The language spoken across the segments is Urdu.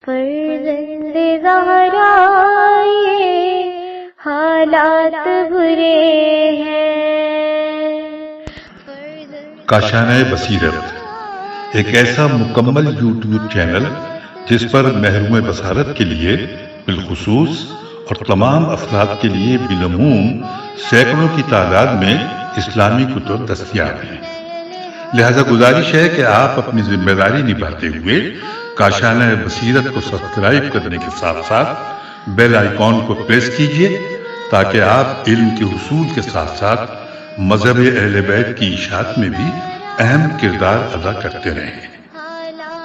فرزند زہرا یہ حالات برے ہیں۔ کاشانۂ بصیرت ایک ایسا مکمل یوٹیوب چینل جس پر محروم بصارت کے لیے بالخصوص اور تمام افراد کے لیے بالعموم سینکڑوں کی تعداد میں اسلامی کتب دستیاب ہیں۔ لہذا گزارش ہے کہ آپ اپنی ذمہ داری نبھاتے ہوئے کاشانۂ بصیرت کو سبسکرائب کرنے کے ساتھ ساتھ بیل آئیکن کو پریس کیجیے تاکہ آپ علم کے حصول کے ساتھ ساتھ مذہب اہل بیت کی اشاعت میں بھی اہم کردار ادا کرتے رہیں۔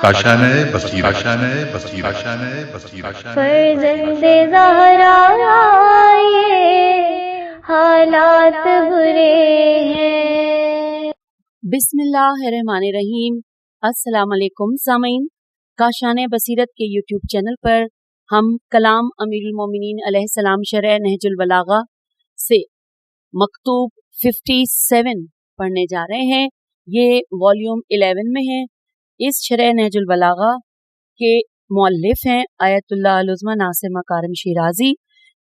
کاشانۂ بصیرت، کاشانۂ بصیرت، کاشانۂ بصیرت۔ فرزند زہرا یہ حالات برے ہیں۔ بسم اللہ الرحمن الرحیم۔ السلام علیکم سامعین، کاشانۂ بصیرت کے یوٹیوب چینل پر ہم کلام امیر المومنین علیہ السلام شرح نہج البلاغہ سے مکتوب 57 پڑھنے جا رہے ہیں۔ یہ والیوم 11 میں ہے۔ اس شرح نہج البلاغہ کے مؤلف ہیں آیت اللہ العظمی ناصر مکارم شیرازی۔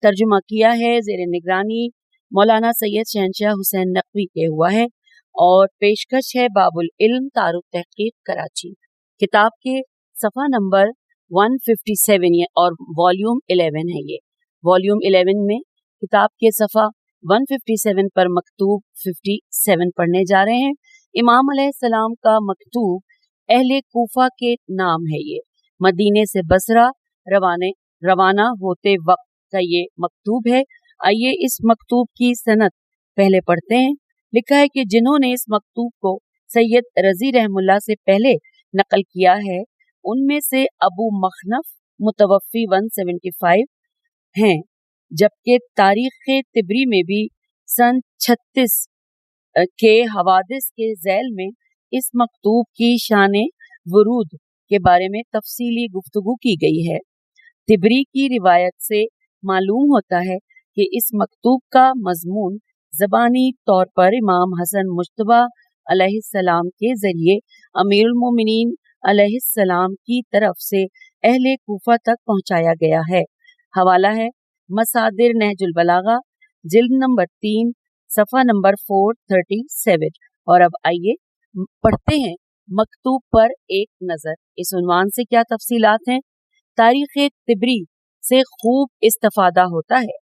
ترجمہ کیا ہے زیر نگرانی مولانا سید شہنشاہ حسین نقوی کے ہوا ہے اور پیشکش ہے باب العلم تعارف تحقیق کراچی۔ کتاب کے صفحہ نمبر 157 اور والیوم 11 ہے۔ یہ والیوم 11 میں کتاب کے صفحہ 157 پر مکتوب 57 پڑھنے جا رہے ہیں۔ امام علیہ السلام کا مکتوب اہل کوفہ کے نام ہے۔ یہ مدینے سے بصرہ روانہ ہوتے وقت کا یہ مکتوب ہے۔ آئیے اس مکتوب کی سند پہلے پڑھتے ہیں۔ لکھا ہے کہ جنہوں نے اس مکتوب کو سید رضی رحم اللہ سے پہلے نقل کیا ہے ان میں سے ابو مخنف متوفی 175 ہیں، جبکہ تاریخ طبری میں بھی سن 36 کے حوادث کے ذیل میں اس مکتوب کی شان ورود کے بارے میں تفصیلی گفتگو کی گئی ہے۔ طبری کی روایت سے معلوم ہوتا ہے کہ اس مکتوب کا مضمون زبانی طور پر امام حسن مجتبیٰ علیہ السلام کے ذریعے امیر المومنین علیہ السلام کی طرف سے اہل کوفہ تک پہنچایا گیا ہے۔ حوالہ ہے مصادر نہج البلاغہ جلد نمبر 3 صفحہ نمبر 437۔ اور اب آئیے پڑھتے ہیں مکتوب پر ایک نظر۔ اس عنوان سے کیا تفصیلات ہیں؟ تاریخ طبری سے خوب استفادہ ہوتا ہے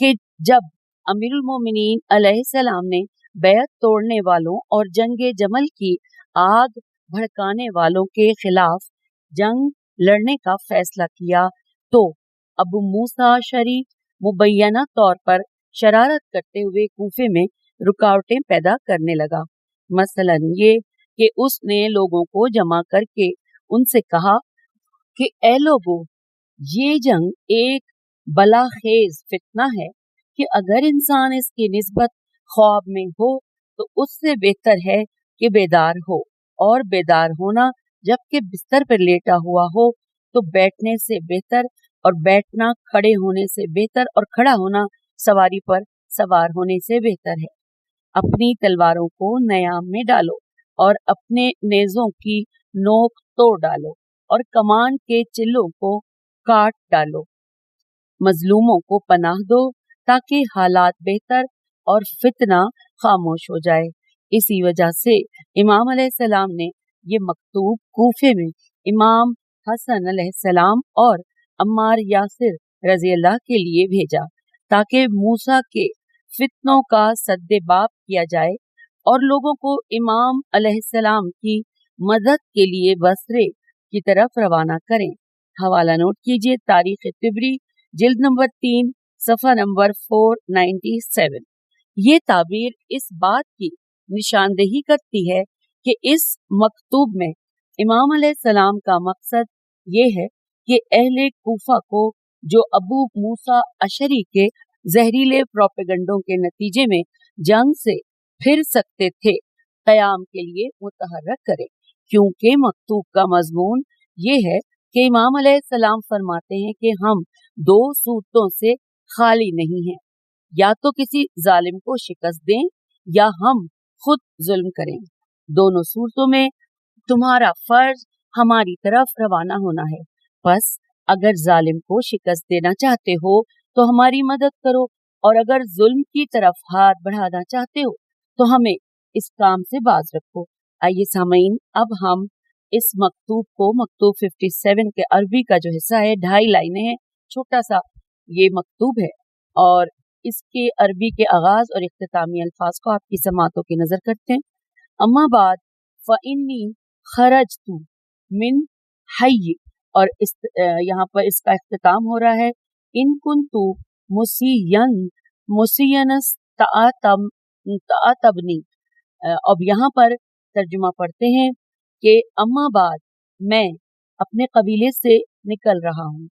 کہ جب امیر المومنین علیہ السلام نے بیعت توڑنے والوں اور جنگ جمل کی آگ بھڑکانے والوں کے خلاف جنگ لڑنے کا فیصلہ کیا تو ابو موسیٰ اشعری مبینہ طور پر شرارت کرتے ہوئے کوفے میں رکاوٹیں پیدا کرنے لگا۔ مثلا یہ کہ اس نے لوگوں کو جمع کر کے ان سے کہا کہ اے لوگو، یہ جنگ ایک بلاخیز فتنہ ہے کہ اگر انسان اس کی نسبت خواب میں ہو تو اس سے بہتر ہے کہ بیدار ہو، اور بیدار ہونا جبکہ بستر پر لیٹا ہوا ہو تو بیٹھنے سے بہتر، اور بیٹھنا کھڑے ہونے سے بہتر، اور کھڑا ہونا سواری پر سوار ہونے سے بہتر ہے۔ اپنی تلواروں کو نیام میں ڈالو اور اپنے نیزوں کی نوک توڑ ڈالو اور کمان کے چلوں کو کاٹ ڈالو۔ مظلوموں کو پناہ دو تاکہ حالات بہتر اور فتنہ خاموش ہو جائے۔ اسی وجہ سے امام علیہ السلام نے یہ مکتوب کوفے میں امام حسن علیہ السلام اور عمار یاسر رضی اللہ کے لیے بھیجا تاکہ موسیٰ کے فتنوں کا سد باب کیا جائے اور لوگوں کو امام علیہ السلام کی مدد کے لیے بصرے کی طرف روانہ کریں۔ حوالہ نوٹ کیجیے تاریخ طبری جلد نمبر 3 صفحہ نمبر 497۔ یہ تعبیر اس بات کی نشاندہی کرتی ہے کہ اس مکتوب میں امام علیہ السلام کا مقصد یہ ہے کہ اہل کوفہ کو جو ابو موسیٰ اشعری کے زہریلے پروپیگنڈوں کے نتیجے میں جنگ سے پھر سکتے تھے قیام کے لیے متحرک کرے، کیونکہ مکتوب کا مضمون یہ ہے کہ امام علیہ السلام فرماتے ہیں کہ ہم دو صورتوں سے خالی نہیں ہیں، یا تو کسی ظالم کو شکست دیں یا ہم خود ظلم کریں۔ دونوں صورتوں میں تمہارا فرض ہماری طرف روانہ ہونا ہے۔ پس اگر ظالم کو شکست دینا چاہتے ہو تو ہماری مدد کرو، اور اگر ظلم کی طرف ہاتھ بڑھانا چاہتے ہو تو ہمیں اس کام سے باز رکھو۔ آئیے سامعین، اب ہم اس مکتوب کو، مکتوب 57 کے عربی کا جو حصہ ہے 2.5 لائنیں ہیں، چھوٹا سا یہ مکتوب ہے، اور اس کے عربی کے آغاز اور اختتامی الفاظ کو آپ کی سماعتوں کی نظر کرتے ہیں۔ اما بعد فإنی خرجت من حی، اور یہاں پر اس کا اختتام ہو رہا ہے ان کنت مسین تعتبنی۔ اب یہاں پر ترجمہ پڑھتے ہیں کہ اما بعد میں اپنے قبیلے سے نکل رہا ہوں،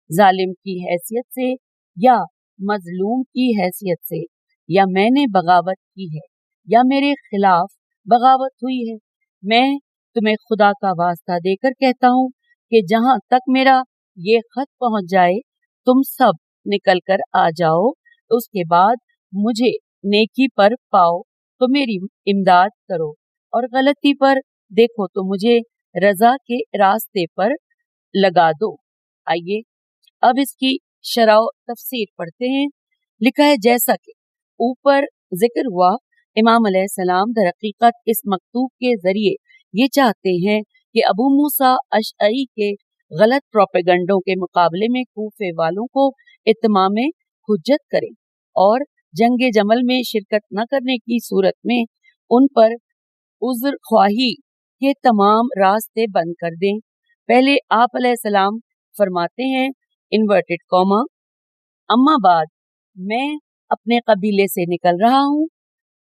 ظالم کی حیثیت سے یا مظلوم کی حیثیت سے، یا میں نے بغاوت کی ہے یا میرے خلاف بغاوت ہوئی ہے، میں تمہیں خدا کا واسطہ دے کر کہتا ہوں کہ جہاں تک میرا یہ خط پہنچ جائے تم سب نکل کر آ جاؤ، اس کے بعد مجھے نیکی پر پاؤ تو میری امداد کرو، اور غلطی پر دیکھو تو مجھے رضا کے راستے پر لگا دو۔ آئیے اب اس کی شرح و تفسیر پڑھتے ہیں۔ لکھا ہے جیسا کہ اوپر ذکر ہوا، امام علیہ السلام در حقیقت اس مکتوب کے ذریعے یہ چاہتے ہیں کہ ابو موسیٰ اشعری کے غلط پروپیگنڈوں کے مقابلے میں کوفے والوں کو اتمام حجت کریں اور جنگ جمل میں شرکت نہ کرنے کی صورت میں ان پر عذر خواہی کے تمام راستے بند کر دیں۔ پہلے آپ علیہ السلام فرماتے ہیں انورٹڈ کاما، اما بعد میں اپنے قبیلے سے نکل رہا ہوں،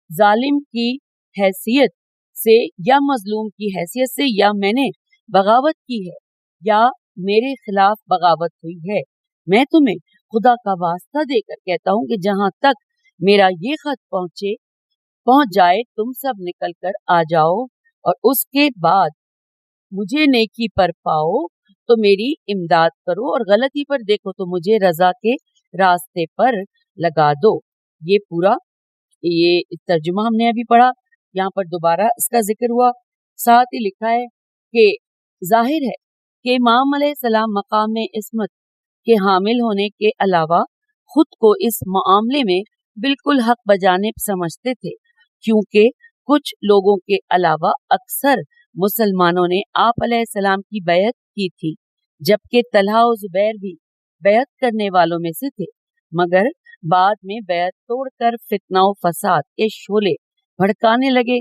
ظالم کی حیثیت سے یا مظلوم کی حیثیت سے، یا میں نے بغاوت کی ہے یا میرے خلاف بغاوت ہوئی ہے، میں تمہیں خدا کا واسطہ دے کر کہتا ہوں کہ جہاں تک میرا یہ خط پہنچ جائے تم سب نکل کر آ جاؤ، اور اس کے بعد مجھے نیکی پر پاؤ تو میری امداد کرو، اور غلطی پر دیکھو تو مجھے رضا کے راستے پر لگا دو۔ یہ پورا یہ ترجمہ ہم نے ابھی پڑھا، یہاں پر دوبارہ اس کا ذکر ہوا، ساتھ ہی لکھا ہے کہ ظاہر ہے کہ امام علیہ السلام مقام عصمت کے حامل ہونے کے علاوہ خود کو اس معاملے میں بالکل حق بجانب سمجھتے تھے، کیونکہ کچھ لوگوں کے علاوہ اکثر مسلمانوں نے آپ علیہ السلام کی بیعت کی تھی، جبکہ طلحہ و زبیر بھی بیعت کرنے والوں میں سے تھے، مگر بعد میں بیعت توڑ کر فتنہ و فساد کے شعلے بھڑکانے لگے۔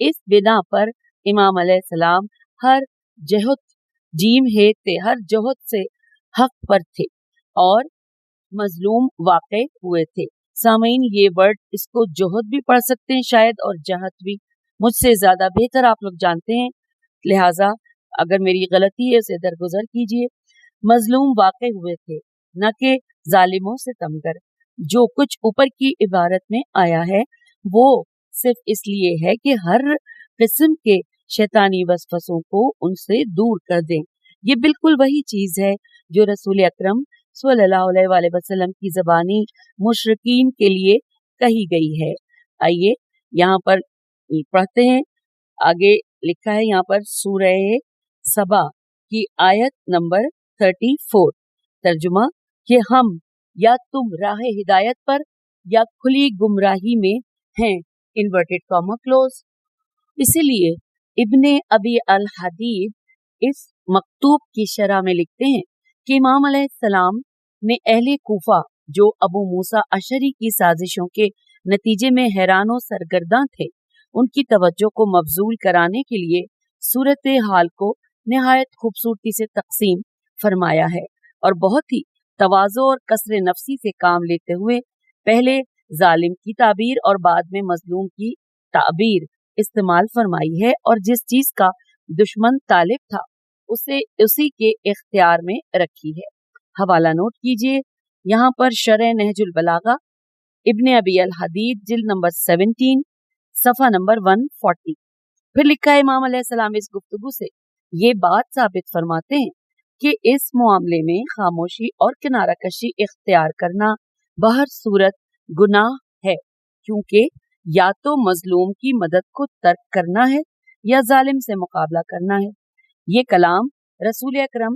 اس بنا پر امام علیہ السلام ہر جہت سے حق پر تھے اور مظلوم واقع ہوئے تھے۔ سامعین، یہ ورڈ اس کو جوہد بھی پڑھ سکتے ہیں شاید، اور جہت بھی، مجھ سے زیادہ بہتر آپ لوگ جانتے ہیں، لہٰذا اگر میری غلطی ہے اسے درگزر کیجیے۔ مظلوم واقع ہوئے تھے، نہ کہ ظالموں سے تمگر۔ جو کچھ اوپر کی عبارت میں آیا ہے وہ صرف اس لیے ہے کہ ہر قسم کے شیطانی وسوسوں کو ان سے دور کر دیں۔ یہ بالکل وہی چیز ہے جو رسول اکرم صلی اللہ علیہ وآلہ وسلم کی زبانی مشرکین کے لیے کہی گئی ہے۔ آئیے یہاں پر پڑھتے ہیں، آگے لکھا ہے یہاں پر سورہ سبا کی آیت نمبر 34، ترجمہ کہ ہم یا تم راہ ہدایت پر یا کھلی گمراہی میں ہیں، انورٹڈ کاما کلوز۔ اسی لیے ابن ابی الحدید اس مکتوب کی شرح میں لکھتے ہیں کہ امام علیہ السلام نے اہل کوفہ جو ابو موسیٰ اشعری کی سازشوں کے نتیجے میں حیران و سرگرداں تھے، ان کی توجہ کو مبذول کرانے کے لیے صورت حال کو نہایت خوبصورتی سے تقسیم فرمایا ہے، اور بہت ہی تواضع اور کسر نفسی سے کام لیتے ہوئے پہلے ظالم کی تعبیر اور بعد میں مظلوم کی تعبیر استعمال فرمائی ہے، اور جس چیز کا دشمن طالب تھا اسے اسی کے اختیار میں رکھی ہے۔ حوالہ نوٹ کیجیے، یہاں پر شرح نہج البلاغہ ابن ابی الحدید جلد نمبر 17 صفحہ نمبر 140۔ پھر لکھا ہے امام علیہ السلام اس گفتگو سے یہ بات ثابت فرماتے ہیں کہ اس معاملے میں خاموشی اور کنارہ کشی اختیار کرنا بہر صورت گناہ ہے، کیونکہ یا تو مظلوم کی مدد کو ترک کرنا ہے یا ظالم سے مقابلہ کرنا ہے۔ یہ کلام رسول اکرم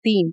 3,